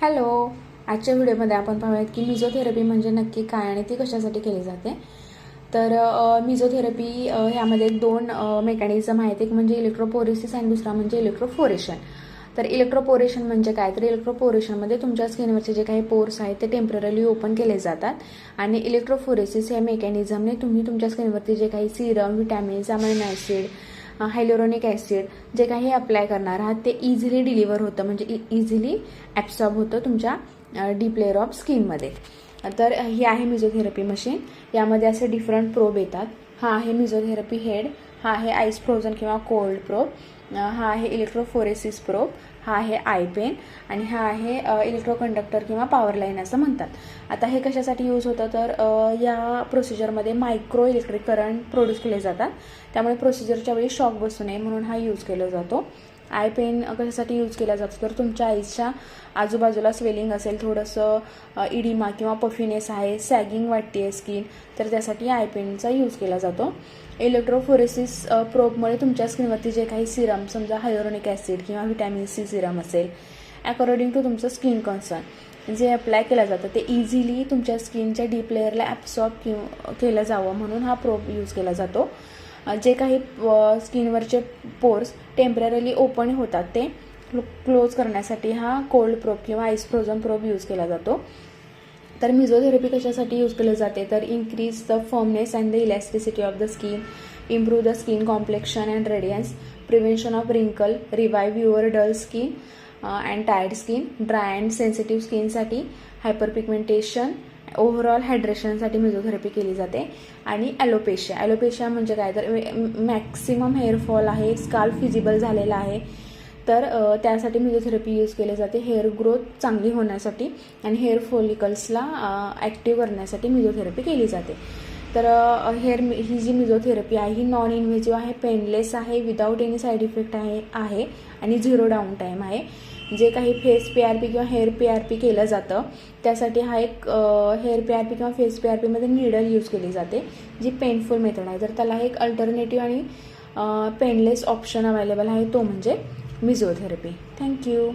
Hello. आजच्या व्हिडिओमध्ये आपण पाहूयात की मिझोथेरपी म्हणजे नक्की काय आणि ती कशासाठी केली जाते. तर मिझोथेरपी ह्यामध्ये दोन मेकॅनिझम आहेत. एक म्हणजे इलेक्ट्रोपोरेसिस आणि दुसरा म्हणजे इलेक्ट्रोफोरेशन. तर इलेक्ट्रोपोरेशन म्हणजे काय, तर इलेक्ट्रोपोरेशनमध्ये तुमच्या स्किनवरचे जे काही पोर्स आहेत ते टेम्पररी ओपन केले जातात आणि इलेक्ट्रोफोरेसिस या मेकॅनिझमने तुम्ही तुमच्या स्किनवरती जे काही serum, vitamins, amino acid, hyaluronic acid जे काही अप्लाय करणार आहात ते इझिली डिलिव्हर होतं, म्हणजे इझिली ॲब्सॉर्ब होतं तुमच्या डीप लेअर ऑफ स्किनमध्ये. तर ही आहे मिझोथेरपी मशीन. यामध्ये असे डिफरंट प्रोब येतात. हा आहे मिझोथेरपी हेड, हा आहे आईस फ्रोझन किंवा कोल्ड प्रोब, हा आहे इलेक्ट्रोफोरेसिस प्रोब, हा आहे आय पेन आणि हा आहे इलेक्ट्रोकंडक्टर किंवा पॉवर लाईन असं म्हणतात. आता हे कशासाठी यूज होतं, तर या प्रोसिजरमध्ये मायक्रो इलेक्ट्रिक करंट प्रोड्यूस केले जातात. त्यामुळे प्रोसिजरच्या वेळी शॉक बसू नये म्हणून हा यूज केला जातो. आय पेन कशासाठी यूज केला जातो, तर तुमच्या आईसच्या आजूबाजूला स्वेलिंग असेल, थोडंसं इडिमा किंवा पफिनेस आहे, सॅगिंग वाटते आहे स्किन, तर त्यासाठी आय पेनचा यूज केला जातो. इलेक्ट्रोफोरेसिस प्रोबमुळे तुमच्या स्किनवरती जे काही सिरम, समजा हायलोरोनिक ॲसिड किंवा व्हिटॅमिन सी सिरम असेल, अकॉर्डिंग टू तुमचं स्किन कन्सर्न जे अप्लाय केलं जातं ते इझिली तुमच्या स्किनच्या डीप लेअरला ॲब्सॉर्ब केलं जावं म्हणून हा प्रोब यूज केला जातो. जे काही स्किनवरचे पोर्स टेम्पररी ओपन होतात ते क्लोज करण्यासाठी हा कोल्ड प्रोब किंवा आईस फ्रोझन प्रोब यूज केला जातो. तर मिझोथेरपी कशासाठी यूज केले जाते, तर increase the firmness and the elasticity of the skin, improve the skin complexion and radiance, prevention of wrinkle, revive your dull skin and tired skin, dry and sensitive स्किनसाठी, hyper pigmentation, overall हायड्रेशनसाठी mesotherapy केली जाते. आणि alopecia म्हणजे काय, तर maximum hair fall आहे, scalp visible झालेला आहे, तर त्यासाठी मिझोथेरपी यूज केली जाते. हेअर ग्रोथ चांगली होण्यासाठी आणि हेअर फॉलिकल्सला ॲक्टिव्ह करण्यासाठी मिझोथेरपी केली जाते. तर ही जी मिझोथेरपी आहे ही नॉन इन्व्हेजिव्ह आहे, पेनलेस आहे, विदाऊट एनी साईड इफेक्ट आहे आणि 0 डाऊन टाईम आहे. जे काही फेस PRP किंवा हेअर PRP केलं जातं त्यासाठी हा एक हेअर PRP किंवा फेस PRPमध्ये नीडल यूज केली जाते जी पेनफुल मेथड आहे. तर त्याला एक अल्टरनेटिव्ह आणि पेनलेस ऑप्शन अवेलेबल आहे, तो म्हणजे मिझोथेरपी. थँक्यू.